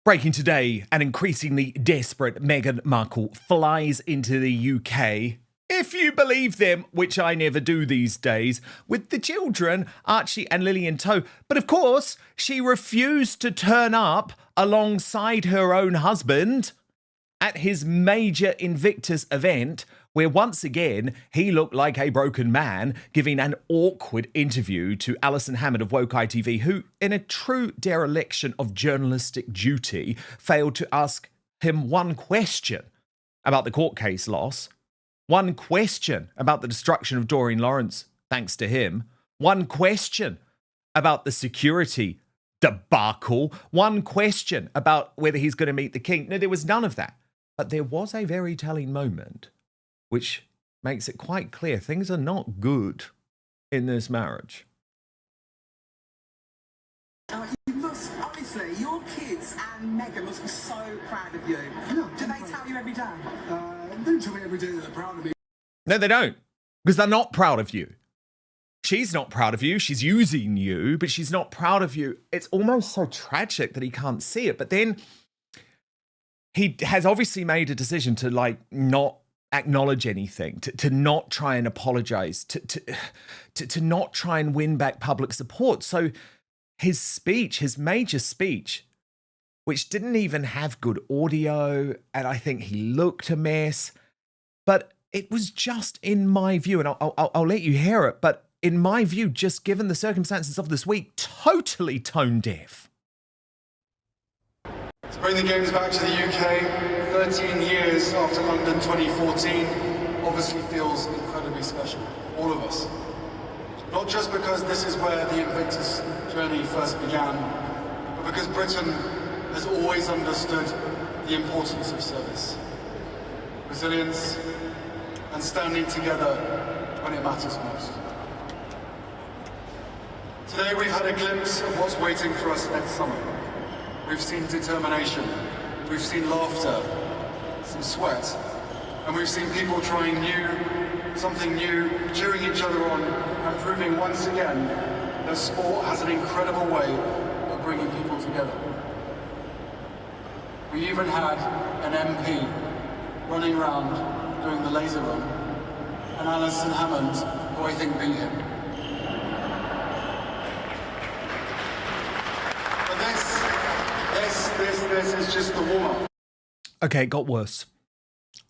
Breaking today, an increasingly desperate Meghan Markle flies into the UK, if you believe them, which I never do these days, with the children, Archie and Lily in tow. But of course, she refused to turn up alongside her own husband at his major Invictus event, where once again, he looked like a broken man, giving an awkward interview to Alison Hammond of Woke ITV, who, in a true dereliction of journalistic duty, failed to ask him one question about the court case loss, one question about the destruction of Doreen Lawrence, thanks to him, one question about the security debacle, one question about whether he's going to meet the king. No, there was none of that. But there was a very telling moment which makes it quite clear things are not good in this marriage. You must, honestly, your kids and Meghan must be so proud of you. Do they tell you every day? They don't tell me every day that they're proud of me. No, they don't, because they're not proud of you. She's not proud of you. She's using you, but she's not proud of you. It's almost so tragic that he can't see it. But then he has obviously made a decision to not acknowledge anything, to not try and apologize, to not try and win back public support. So his speech, his major speech, which didn't even have good audio, and I think he looked a mess, but it was just, in my view, and I'll let you hear it, but in my view, just given the circumstances of this week, totally tone deaf. To bring the Games back to the UK 13 years after London 2014 obviously feels incredibly special, all of us. Not just because this is where the Invictus journey first began, but because Britain has always understood the importance of service, resilience, and standing together when it matters most. Today we've had a glimpse of what's waiting for us next summer. We've seen determination, we've seen laughter, some sweat, and we've seen people trying something new, cheering each other on, and proving once again that sport has an incredible way of bringing people together. We even had an MP running around doing the laser run, and Alison Hammond, who I think beat him. This is just the warm-up. Okay, it got worse.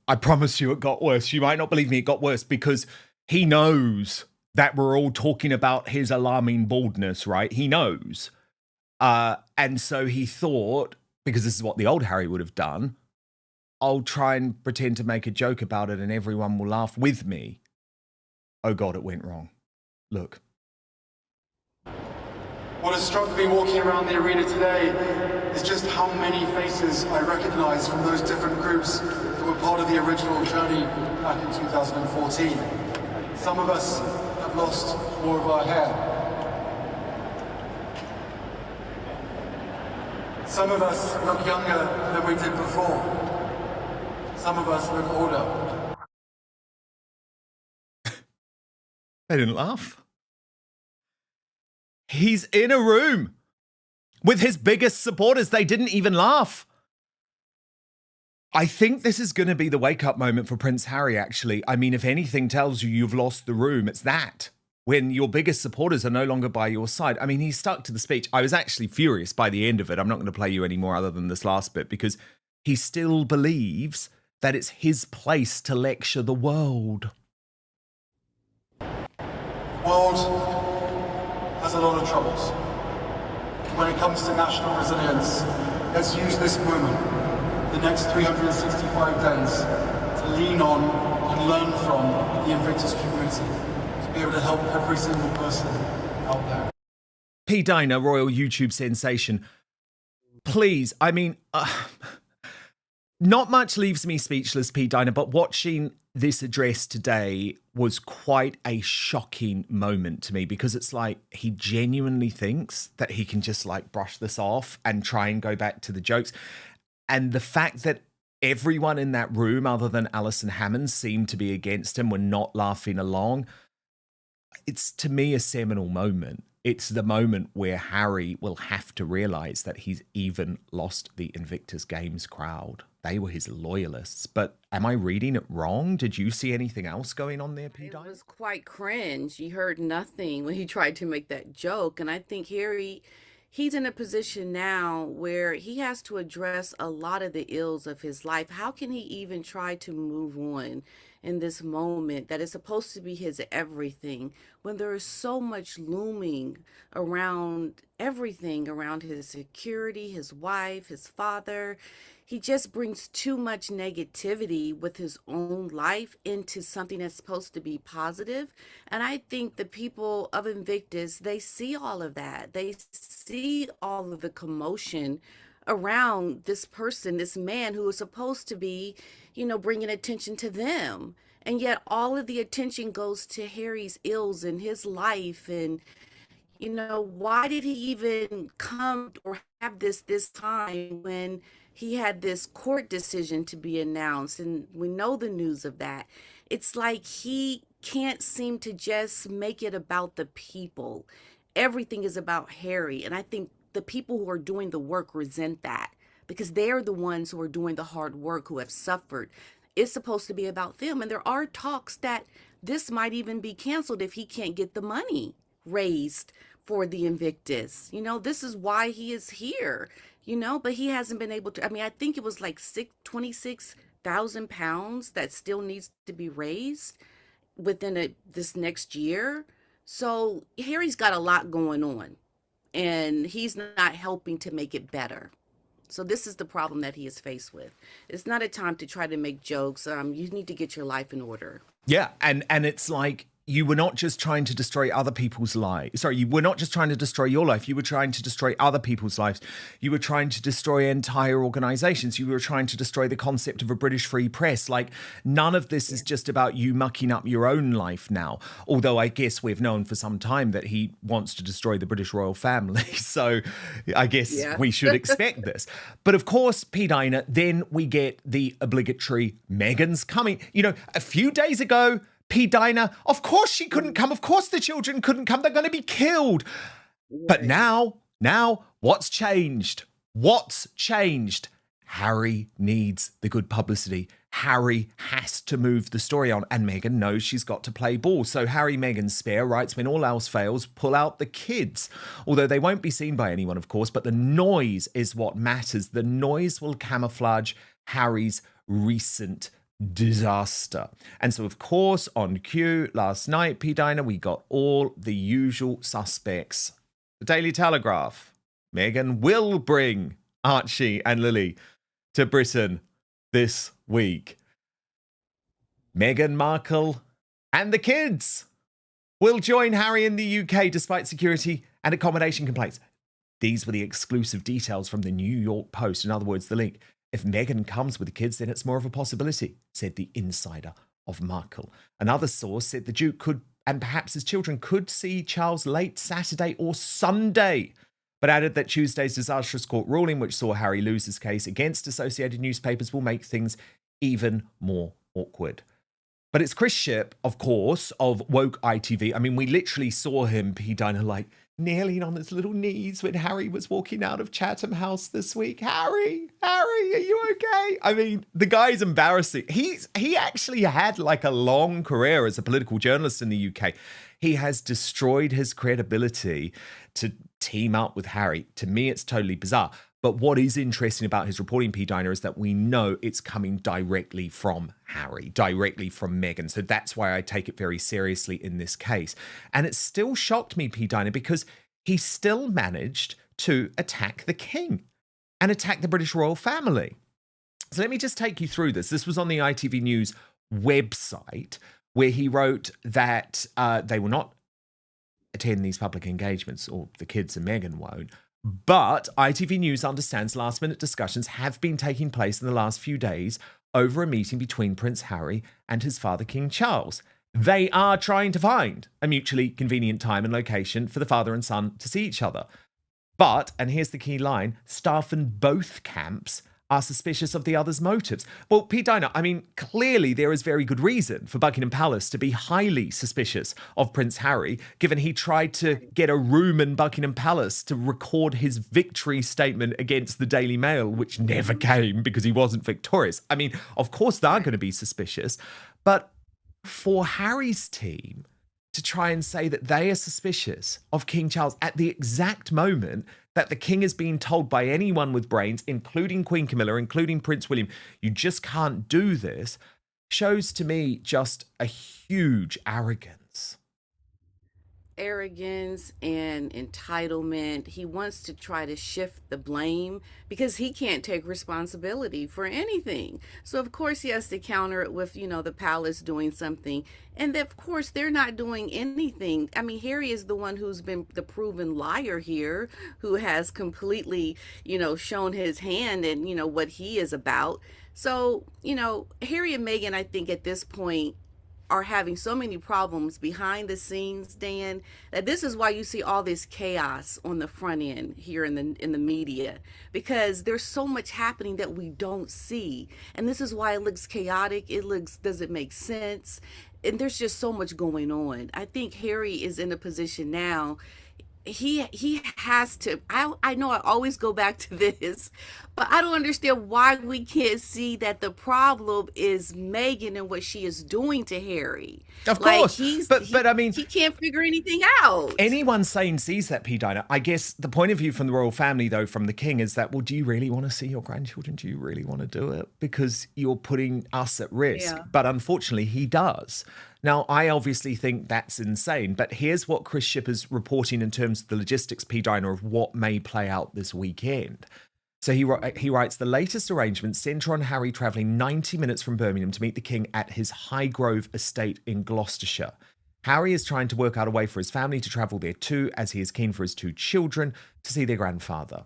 I promise you it got worse. You might not believe me, it got worse because he knows that we're all talking about his alarming baldness, right? He knows. And so he thought, because this is what the old Harry would have done, I'll try and pretend to make a joke about it and everyone will laugh with me. Oh God, it went wrong. Look. What has struck me walking around the arena today is just how many faces I recognise from those different groups that were part of the original journey back in 2014. Some of us have lost more of our hair. Some of us look younger than we did before. Some of us look older. They didn't laugh. He's in a room with his biggest supporters. They didn't even laugh. I think this is going to be the wake-up moment for Prince Harry, actually. I mean, if anything tells you you've lost the room, it's that. When your biggest supporters are no longer by your side. I mean, he stuck to the speech. I was actually furious by the end of it. I'm not going to play you any more other than this last bit, because he still believes that it's his place to lecture the world. World has a lot of troubles. When it comes to national resilience, let's use this moment, the next 365 days, to lean on and learn from the Invictus community, to be able to help every single person out there. P. Diner, royal YouTube sensation. Please, I mean, not much leaves me speechless, P. Diner, but watching this address today was quite a shocking moment to me, because it's like he genuinely thinks that he can just brush this off and try and go back to the jokes. And the fact that everyone in that room other than Alison Hammond seemed to be against him, were not laughing along. It's, to me, a seminal moment it's the moment where Harry will have to realise that he's even lost the Invictus Games crowd. They were his loyalists. But am I reading it wrong? Did you see anything else going on there, P. It was quite cringe. You heard nothing when he tried to make that joke. And I think Harry, he's in a position now where he has to address a lot of the ills of his life. How can he even try to move on in this moment that is supposed to be his everything when there is so much looming around everything, around his security, his wife, his father? He just brings too much negativity with his own life into something that's supposed to be positive. And I think the people of Invictus, they see all of that. They see all of the commotion around this person, this man who is supposed to be, bringing attention to them. And yet all of the attention goes to Harry's ills in his life. And why did he even come or have this time when he had this court decision to be announced? And we know the news of that. It's like he can't seem to just make it about the people. Everything is about Harry. And I think the people who are doing the work resent that because they're the ones who are doing the hard work, who have suffered. It's supposed to be about them. And there are talks that this might even be canceled if he can't get the money raised for the Invictus. This is why he is here, but he hasn't been able to. I mean, I think it was like 26,000 pounds that still needs to be raised within this next year. So Harry's got a lot going on and he's not helping to make it better. So this is the problem that he is faced with. It's not a time to try to make jokes. You need to get your life in order. Yeah, and it's like you were not just trying to destroy other people's lives. Sorry, you were not just trying to destroy your life. You were trying to destroy other people's lives. You were trying to destroy entire organizations. You were trying to destroy the concept of a British free press. Like, none of this is just about you mucking up your own life now. Although I guess we've known for some time that he wants to destroy the British royal family. So I guess we should expect this. But of course, P. Dinah, then we get the obligatory Meghan's coming. A few days ago, P. Dinah, of course she couldn't come. Of course the children couldn't come. They're going to be killed. But now, what's changed? What's changed? Harry needs the good publicity. Harry has to move the story on, and Meghan knows she's got to play ball. So Harry, Meghan's spare, writes, when all else fails, pull out the kids. Although they won't be seen by anyone, of course, but the noise is what matters. The noise will camouflage Harry's recent disaster. And so, of course, on cue last night, P. Dinah, we got all the usual suspects. The Daily Telegraph. Meghan will bring Archie and Lily to Britain this week. Meghan Markle and the kids will join Harry in the UK despite security and accommodation complaints. These were the exclusive details from the New York Post. In other words, the link. If Meghan comes with the kids, then it's more of a possibility, said the insider of Markle. Another source said the Duke could, and perhaps his children, could see Charles late Saturday or Sunday, but added that Tuesday's disastrous court ruling, which saw Harry lose his case against Associated Newspapers, will make things even more awkward. But it's Chris Shipp, of course, of Woke ITV. I mean, we literally saw him, P. Dinah, like kneeling on his little knees when Harry was walking out of Chatham House this week. Harry, are you okay? I mean, the guy's embarrassing. He actually had like a long career as a political journalist in the UK. He has destroyed his credibility to team up with Harry. To me, it's totally bizarre. But what is interesting about his reporting, P. Dinah, is that we know it's coming directly from Harry, directly from Meghan. So that's why I take it very seriously in this case. And it still shocked me, P. Dinah, because he still managed to attack the king and attack the British royal family. So let me just take you through this. This was on the ITV News website, where he wrote that they will not attend these public engagements, or the kids and Meghan won't. But ITV News understands last-minute discussions have been taking place in the last few days over a meeting between Prince Harry and his father, King Charles. They are trying to find a mutually convenient time and location for the father and son to see each other. But, and here's the key line, staff in both camps are suspicious of the other's motives. Well, Pete Diner, I mean, clearly there is very good reason for Buckingham Palace to be highly suspicious of Prince Harry, given he tried to get a room in Buckingham Palace to record his victory statement against the Daily Mail, which never came because he wasn't victorious. I mean, of course they're going to be suspicious, but for Harry's team to try and say that they are suspicious of King Charles at the exact moment that the king is being told by anyone with brains, including Queen Camilla, including Prince William, you just can't do this, shows to me just a huge arrogance. Arrogance and entitlement. He wants to try to shift the blame because he can't take responsibility for anything. So of course he has to counter it with, the palace doing something. And of course they're not doing anything. I mean, Harry is the one who's been the proven liar here, who has completely, shown his hand and, what he is about. So, Harry and Meghan, I think at this point, are having so many problems behind the scenes, Dan, that this is why you see all this chaos on the front end here in the media, because there's so much happening that we don't see. And this is why it looks chaotic. Doesn't make sense. And there's just so much going on. I think Harry is in a position now. He has to. I know I always go back to this, but I don't understand why we can't see that the problem is Meghan and what she is doing to Harry. Of course, but I mean, he can't figure anything out. Anyone sane sees that, P. Diner. I guess the point of view from the royal family, though, from the king, is that, well, do you really want to see your grandchildren? Do you really want to do it? Because you're putting us at risk. Yeah. But unfortunately, he does. Now, I obviously think that's insane, but here's what Chris Shipper's reporting in terms of the logistics, P. Diner, of what may play out this weekend. So he writes, the latest arrangements centre on Harry travelling 90 minutes from Birmingham to meet the king at his Highgrove estate in Gloucestershire. Harry is trying to work out a way for his family to travel there too, as he is keen for his two children to see their grandfather.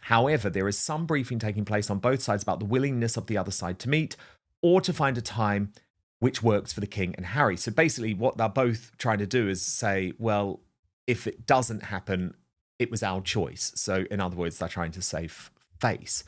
However, there is some briefing taking place on both sides about the willingness of the other side to meet or to find a time which works for the king and Harry. So basically what they're both trying to do is say, well, if it doesn't happen, it was our choice. So in other words, they're trying to save face.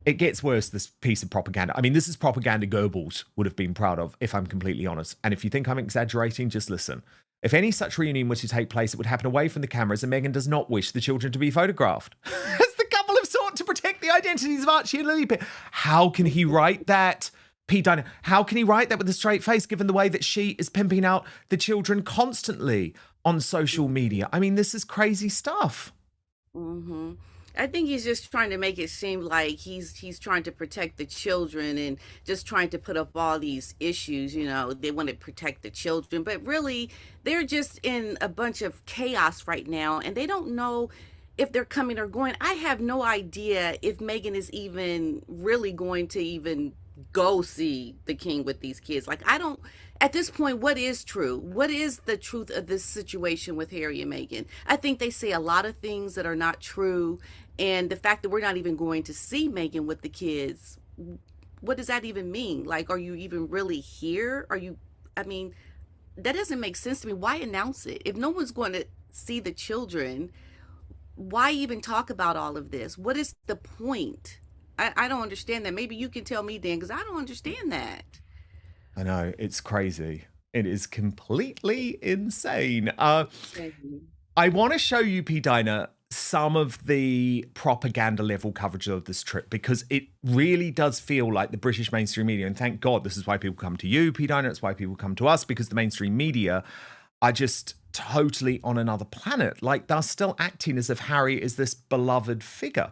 It gets worse, this piece of propaganda. I mean, this is propaganda Goebbels would have been proud of, if I'm completely honest. And if you think I'm exaggerating, just listen. If any such reunion were to take place, it would happen away from the cameras, and Meghan does not wish the children to be photographed. As the couple have sought to protect the identities of Archie and Lily. How can he write that? Pete Diner, how can he write that with a straight face, given the way that she is pimping out the children constantly on social media? I mean, this is crazy stuff. Mm-hmm. I think he's just trying to make it seem like he's trying to protect the children and just trying to put up all these issues. They want to protect the children, but really they're just in a bunch of chaos right now, and they don't know if they're coming or going. I have no idea if Meghan is even really going to even go see the king with these kids. Like, I don't, at this point, what is true? What is the truth of this situation with Harry and Meghan? I think they say a lot of things that are not true. And the fact that we're not even going to see Meghan with the kids, what does that even mean? Like, are you even really here? I mean, that doesn't make sense to me. Why announce it? If no one's going to see the children, why even talk about all of this? What is the point? I don't understand that. Maybe you can tell me, Dan, because I don't understand that. I know, it's crazy. It is completely insane. I want to show you, P. Diner, some of the propaganda level coverage of this trip, because it really does feel like the British mainstream media, and thank God this is why people come to you, P. Diner, it's why people come to us, because the mainstream media are just totally on another planet. Like, they're still acting as if Harry is this beloved figure.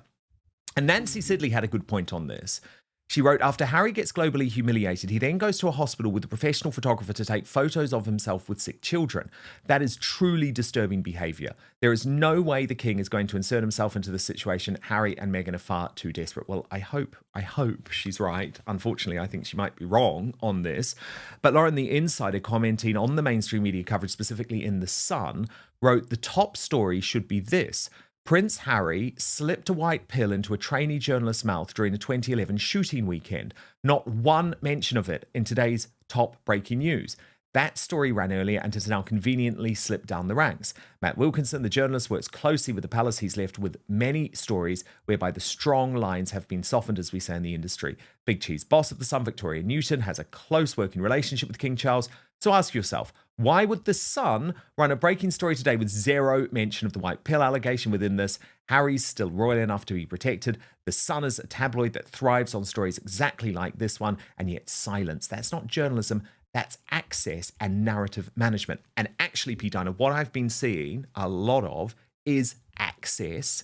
And Nancy Sidley had a good point on this. She wrote, after Harry gets globally humiliated, he then goes to a hospital with a professional photographer to take photos of himself with sick children. That is truly disturbing behaviour. There is no way the king is going to insert himself into this situation. Harry and Meghan are far too desperate. Well, I hope she's right. Unfortunately, I think she might be wrong on this. But Lauren, the Insider, commenting on the mainstream media coverage, specifically in The Sun, wrote, the top story should be this. Prince Harry slipped a white pill into a trainee journalist's mouth during a 2011 shooting weekend. Not one mention of it in today's top breaking news. That story ran earlier and has now conveniently slipped down the ranks. Matt Wilkinson, the journalist, works closely with the palace. He's left with many stories whereby the strong lines have been softened, as we say in the industry. Big Cheese boss of the Sun, Victoria Newton, has a close working relationship with King Charles. So ask yourself, why would the Sun run a breaking story today with zero mention of the white pill allegation within this? Harry's still royal enough to be protected. The Sun is a tabloid that thrives on stories exactly like this one, and yet silence. That's not journalism. That's access and narrative management. And actually, P. Dinah, what I've been seeing a lot of is access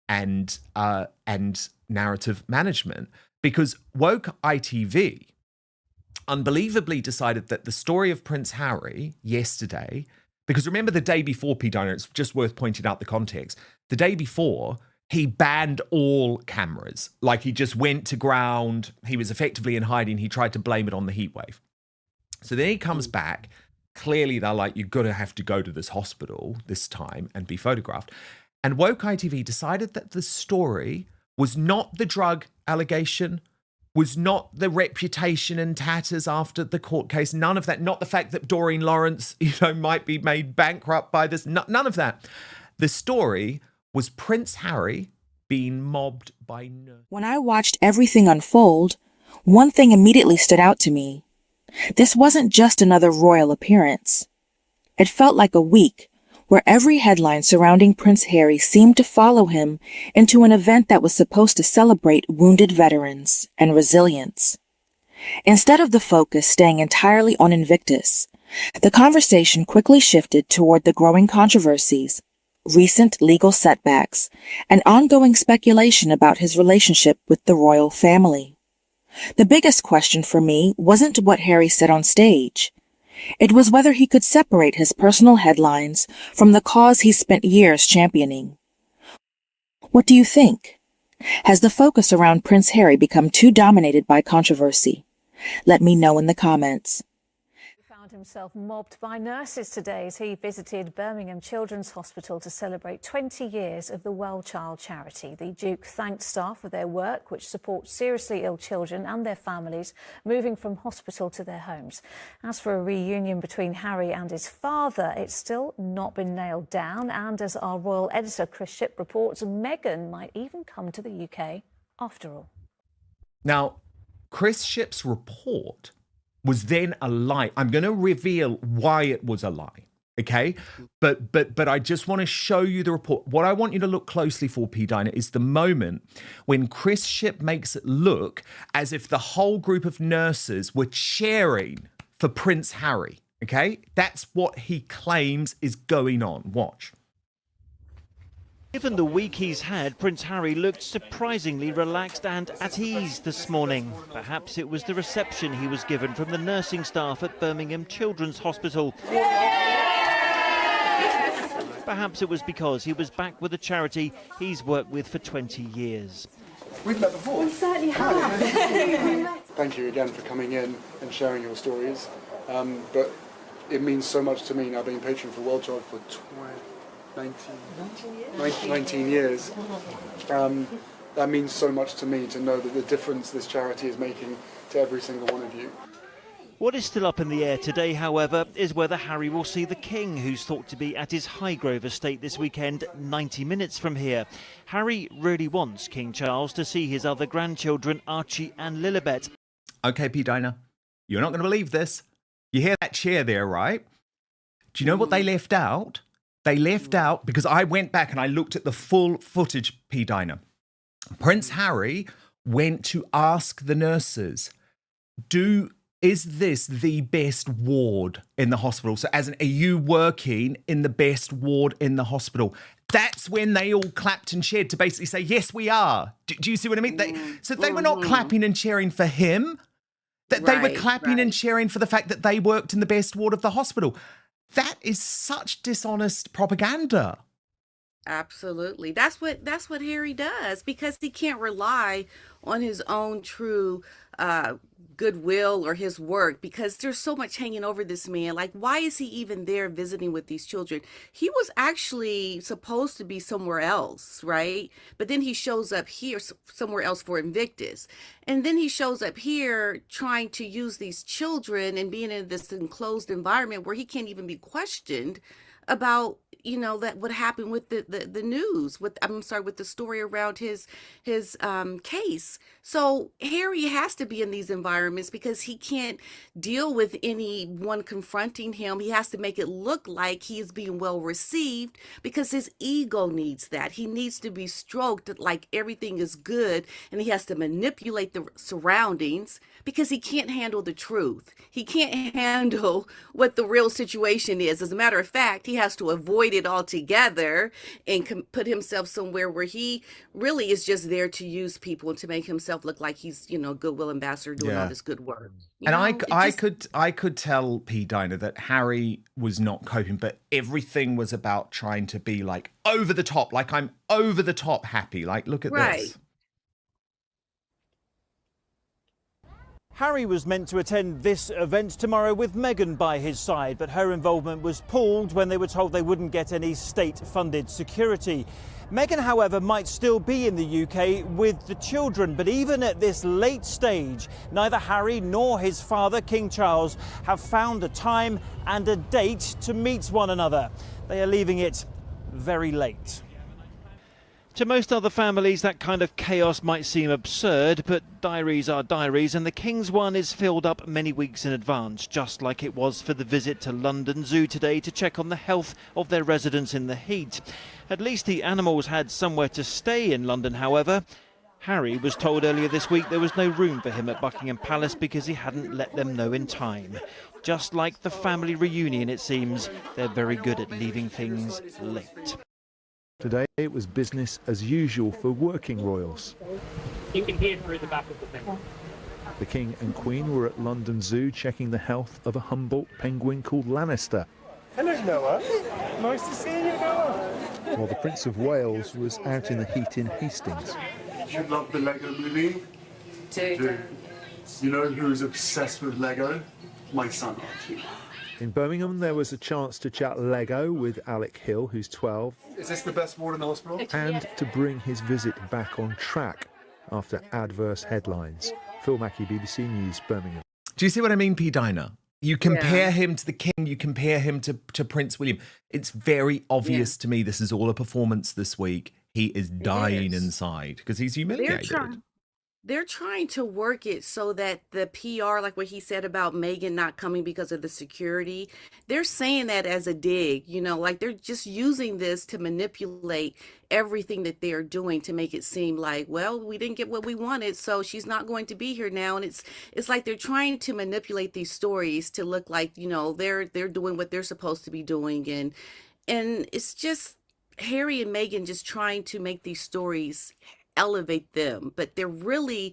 and narrative management, because woke ITV unbelievably decided that the story of Prince Harry yesterday, because remember the day before, P. Dinah, it's just worth pointing out the context. The day before, he banned all cameras. Like, he just went to ground. He was effectively in hiding. He tried to blame it on the heat wave. So then he comes back. Clearly, they're like, you're going to have to go to this hospital this time and be photographed. And woke ITV decided that the story was not the drug allegation, was not the reputation in tatters after the court case. None of that. Not the fact that Doreen Lawrence, might be made bankrupt by this. None of that. The story was Prince Harry being mobbed by nurses. When I watched everything unfold, one thing immediately stood out to me. This wasn't just another royal appearance. It felt like a week where every headline surrounding Prince Harry seemed to follow him into an event that was supposed to celebrate wounded veterans and resilience. Instead of the focus staying entirely on Invictus, the conversation quickly shifted toward the growing controversies, recent legal setbacks, and ongoing speculation about his relationship with the royal family. The biggest question for me wasn't what Harry said on stage. It was whether he could separate his personal headlines from the cause he spent years championing. What do you think? Has the focus around Prince Harry become too dominated by controversy? Let me know in the comments. He found himself mobbed by nurses today as he visited Birmingham Children's Hospital to celebrate 20 years of the Well Child charity. The Duke thanked staff for their work, which supports seriously ill children and their families moving from hospital to their homes. As for a reunion between Harry and his father, it's still not been nailed down. And as our royal editor Chris Shipp reports, Meghan might even come to the UK after all. Now, Chris Shipp's report was then a lie. I'm going to reveal why it was a lie, okay? But I just want to show you the report. What I want you to look closely for, P. Dinah, is the moment when Chris Shipp makes it look as if the whole group of nurses were cheering for Prince Harry, okay? That's what he claims is going on. Watch. Given the week he's had, Prince Harry looked surprisingly relaxed and at ease this morning. Perhaps it was the reception he was given from the nursing staff at Birmingham Children's Hospital. Perhaps it was because he was back with a charity he's worked with for 20 years. We've met before. We certainly have. Thank you again for coming in and sharing your stories. But it means so much to me now being patron for Well Child for 19 years. That means so much to me to know that the difference this charity is making to every single one of you. What is still up in the air today, however, is whether Harry will see the King, who's thought to be at his Highgrove estate this weekend, 90 minutes from here. Harry really wants King Charles to see his other grandchildren, Archie and Lilibet. Okay, P. Dinah, you're not going to believe this. You hear that cheer there, right? Do you know what they left out? They left out, because I went back and I looked at the full footage, P. Dinah. Prince Harry went to ask the nurses, is this the best ward in the hospital? So as in, are you working in the best ward in the hospital? That's when they all clapped and cheered to basically say, yes, we are. Do you see what I mean? They were not clapping and cheering for him. They were clapping and cheering for the fact that they worked in the best ward of the hospital. That is such dishonest propaganda. Absolutely. That's what Harry does, because he can't rely on his own true goodwill or his work, because there's so much hanging over this man. Like, why is he even there visiting with these children? He was actually supposed to be somewhere else, right? But then he shows up here somewhere else for Invictus. And then he shows up here trying to use these children and being in this enclosed environment where he can't even be questioned about, that what happened with the news, with, I'm sorry, with the story around his case. So Harry has to be in these environments because he can't deal with anyone confronting him. He has to make it look like he is being well received because his ego needs that. He needs to be stroked like everything is good, and he has to manipulate the surroundings because he can't handle the truth. He can't handle what the real situation is. As a matter of fact, he has to avoid it altogether and put himself somewhere where he really is just there to use people and to make himself look like he's, goodwill ambassador doing all this good work. I could tell P. Diner that Harry was not coping, but everything was about trying to be like over the top, like I'm over the top happy. Like, look at this. Harry was meant to attend this event tomorrow with Meghan by his side, but her involvement was pulled when they were told they wouldn't get any state-funded security. Meghan, however, might still be in the UK with the children, but even at this late stage, neither Harry nor his father, King Charles, have found a time and a date to meet one another. They are leaving it very late. To most other families, that kind of chaos might seem absurd, but diaries are diaries, and the King's one is filled up many weeks in advance, just like it was for the visit to London Zoo today to check on the health of their residents in the heat. At least the animals had somewhere to stay in London, however. Harry was told earlier this week there was no room for him at Buckingham Palace because he hadn't let them know in time. Just like the family reunion, it seems, they're very good at leaving things late. Today it was business as usual for working royals. You can hear through the back of the thing. The King and Queen were at London Zoo checking the health of a Humboldt penguin called Lannister. Hello, Noah. Nice to see you, Noah. While the Prince of Wales was out in the heat in Hastings. You love the Lego movie? Do. You know who's obsessed with Lego? My son, Archie. In Birmingham, there was a chance to chat Lego with Alec Hill, who's 12. Is this the best ward in the hospital? And to bring his visit back on track after adverse headlines. Phil Mackey, BBC News, Birmingham. Do you see what I mean, P. Diner? You compare him to the King, you compare him to Prince William. It's very obvious to me this is all a performance this week. He is dying inside because he's humiliated. They're trying to work it so that the PR, like what he said about Meghan not coming because of the security, they're saying that as a dig, like they're just using this to manipulate everything that they're doing to make it seem like, well, we didn't get what we wanted, so she's not going to be here now. And it's like they're trying to manipulate these stories to look like, they're doing what they're supposed to be doing. And it's just Harry and Meghan just trying to make these stories elevate them, but they're really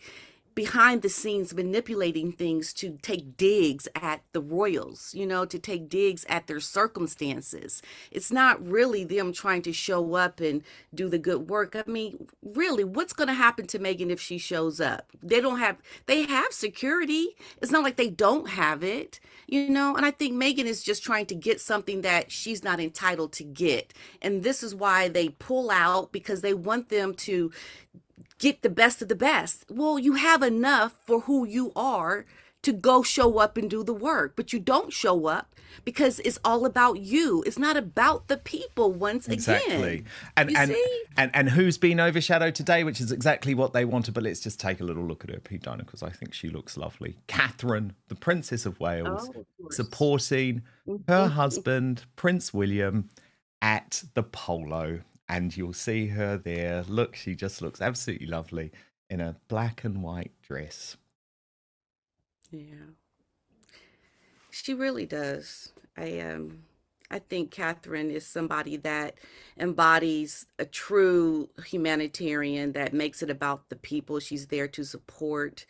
behind the scenes manipulating things to take digs at the royals, to take digs at their circumstances. It's not really them trying to show up and do the good work. I mean, really, what's going to happen to Meghan if she shows up? They have security. It's not like they don't have it, and I think Meghan is just trying to get something that she's not entitled to get. And this is why they pull out, because they want them to get the best of the best. Well, you have enough for who you are to go show up and do the work, but you don't show up because it's all about you. It's not about the people once exactly. again. And who's been overshadowed today, which is exactly what they wanted. But let's just take a little look at her, Pete Diner, because I think she looks lovely. Catherine, the Princess of Wales, supporting her husband, Prince William, at the polo. And you'll see her there. Look, she just looks absolutely lovely in a black and white dress. Yeah, she really does. I think Catherine is somebody that embodies a true humanitarian that makes it about the people she's there to support.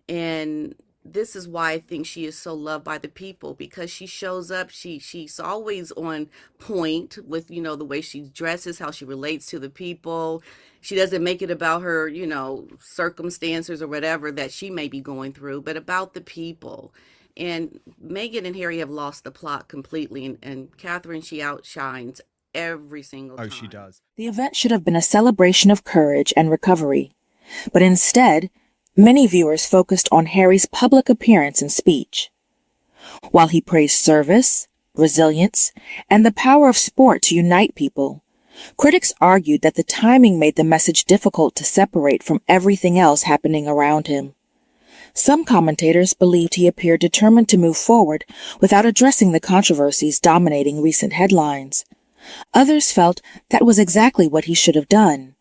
And this is why I think she is so loved by the people, because she shows up, she's always on point with, the way she dresses, how she relates to the people. She doesn't make it about her, circumstances or whatever that she may be going through, but about the people. And Meghan and Harry have lost the plot completely, and Catherine, she outshines every single Oh, time. she does. The event should have been a celebration of courage and recovery, but instead, many viewers focused on Harry's public appearance and speech. While he praised service, resilience, and the power of sport to unite people, critics argued that the timing made the message difficult to separate from everything else happening around him. Some commentators believed he appeared determined to move forward without addressing the controversies dominating recent headlines. Others felt that was exactly what he should have done,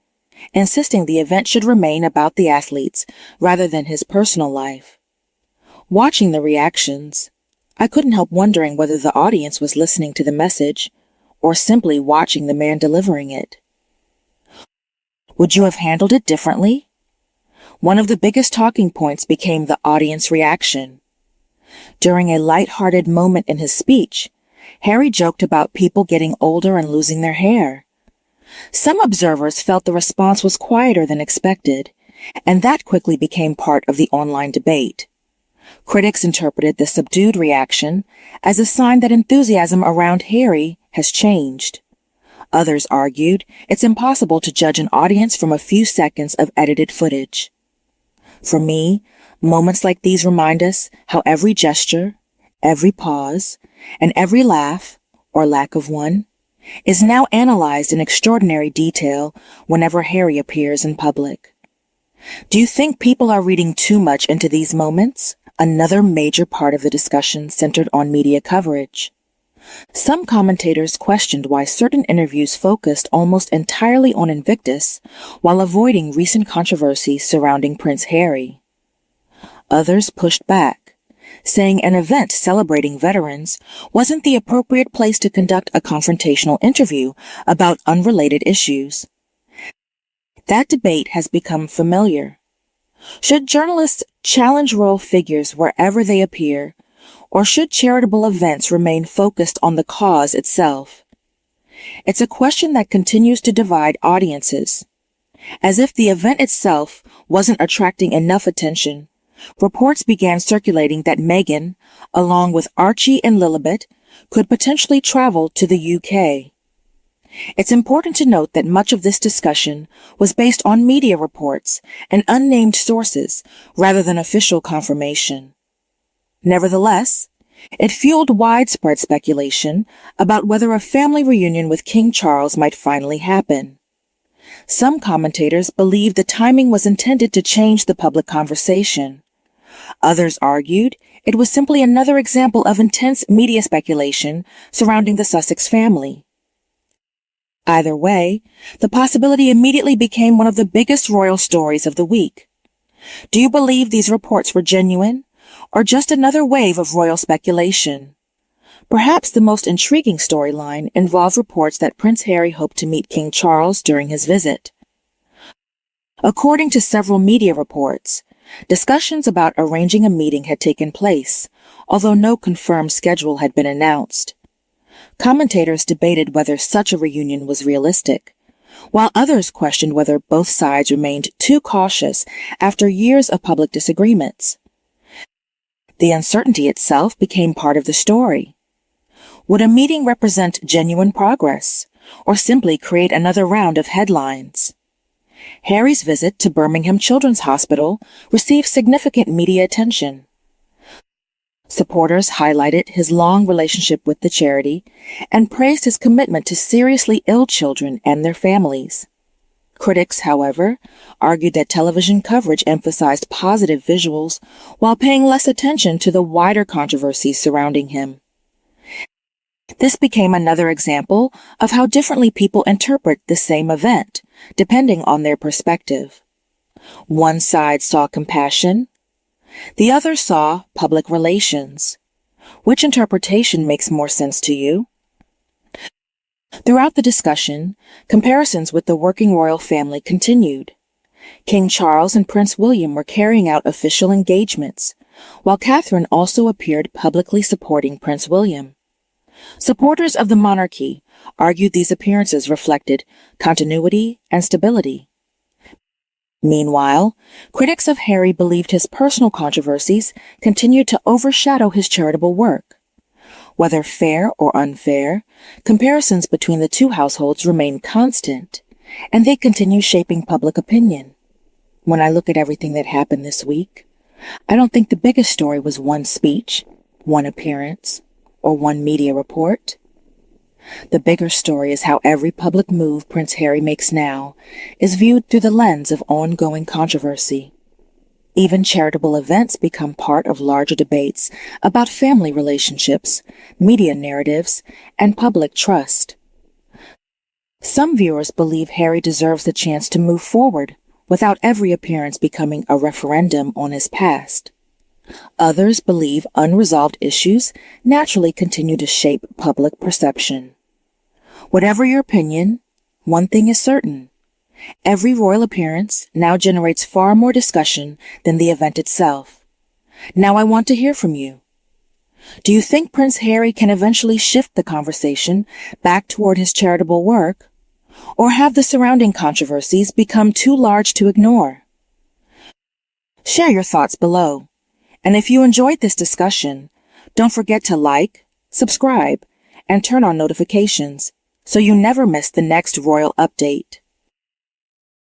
insisting the event should remain about the athletes rather than his personal life. Watching the reactions, I couldn't help wondering whether the audience was listening to the message or simply watching the man delivering it. Would you have handled it differently? One of the biggest talking points became the audience reaction. During a light-hearted moment in his speech, Harry joked about people getting older and losing their hair. Some observers felt the response was quieter than expected, and that quickly became part of the online debate. Critics interpreted the subdued reaction as a sign that enthusiasm around Harry has changed. Others argued it's impossible to judge an audience from a few seconds of edited footage. For me, moments like these remind us how every gesture, every pause, and every laugh, or lack of one, is now analyzed in extraordinary detail whenever Harry appears in public. Do you think people are reading too much into these moments? Another major part of the discussion centered on media coverage. Some commentators questioned why certain interviews focused almost entirely on Invictus while avoiding recent controversies surrounding Prince Harry. Others pushed back, saying an event celebrating veterans wasn't the appropriate place to conduct a confrontational interview about unrelated issues. That debate has become familiar. Should journalists challenge royal figures wherever they appear, or should charitable events remain focused on the cause itself? It's a question that continues to divide audiences. As if the event itself wasn't attracting enough attention, reports began circulating that Meghan, along with Archie and Lilibet, could potentially travel to the UK. It's important to note that much of this discussion was based on media reports and unnamed sources rather than official confirmation. Nevertheless, it fueled widespread speculation about whether a family reunion with King Charles might finally happen. Some commentators believed the timing was intended to change the public conversation. Others argued it was simply another example of intense media speculation surrounding the Sussex family. Either way, the possibility immediately became one of the biggest royal stories of the week. Do you believe these reports were genuine, or just another wave of royal speculation? Perhaps the most intriguing storyline involved reports that Prince Harry hoped to meet King Charles during his visit. According to several media reports, discussions about arranging a meeting had taken place, although no confirmed schedule had been announced. Commentators debated whether such a reunion was realistic, while others questioned whether both sides remained too cautious after years of public disagreements. The uncertainty itself became part of the story. Would a meeting represent genuine progress, or simply create another round of headlines? Harry's visit to Birmingham Children's Hospital received significant media attention. Supporters highlighted his long relationship with the charity and praised his commitment to seriously ill children and their families. Critics, however, argued that television coverage emphasized positive visuals while paying less attention to the wider controversies surrounding him. This became another example of how differently people interpret the same event, depending on their perspective. One side saw compassion, the other saw public relations. Which interpretation makes more sense to you? Throughout the discussion, comparisons with the working royal family continued. King Charles and Prince William were carrying out official engagements, while Catherine also appeared publicly supporting Prince William. Supporters of the monarchy argued these appearances reflected continuity and stability. Meanwhile, critics of Harry believed his personal controversies continued to overshadow his charitable work. Whether fair or unfair, comparisons between the two households remain constant, and they continue shaping public opinion. When I look at everything that happened this week, I don't think the biggest story was one speech, one appearance, or one media report. The bigger story is how every public move Prince Harry makes now is viewed through the lens of ongoing controversy. Even charitable events become part of larger debates about family relationships, media narratives, and public trust. Some viewers believe Harry deserves the chance to move forward without every appearance becoming a referendum on his past. Others believe unresolved issues naturally continue to shape public perception. Whatever your opinion, one thing is certain. Every royal appearance now generates far more discussion than the event itself. Now I want to hear from you. Do you think Prince Harry can eventually shift the conversation back toward his charitable work? Or have the surrounding controversies become too large to ignore? Share your thoughts below. And if you enjoyed this discussion, don't forget to like, subscribe, and turn on notifications so you never miss the next royal update.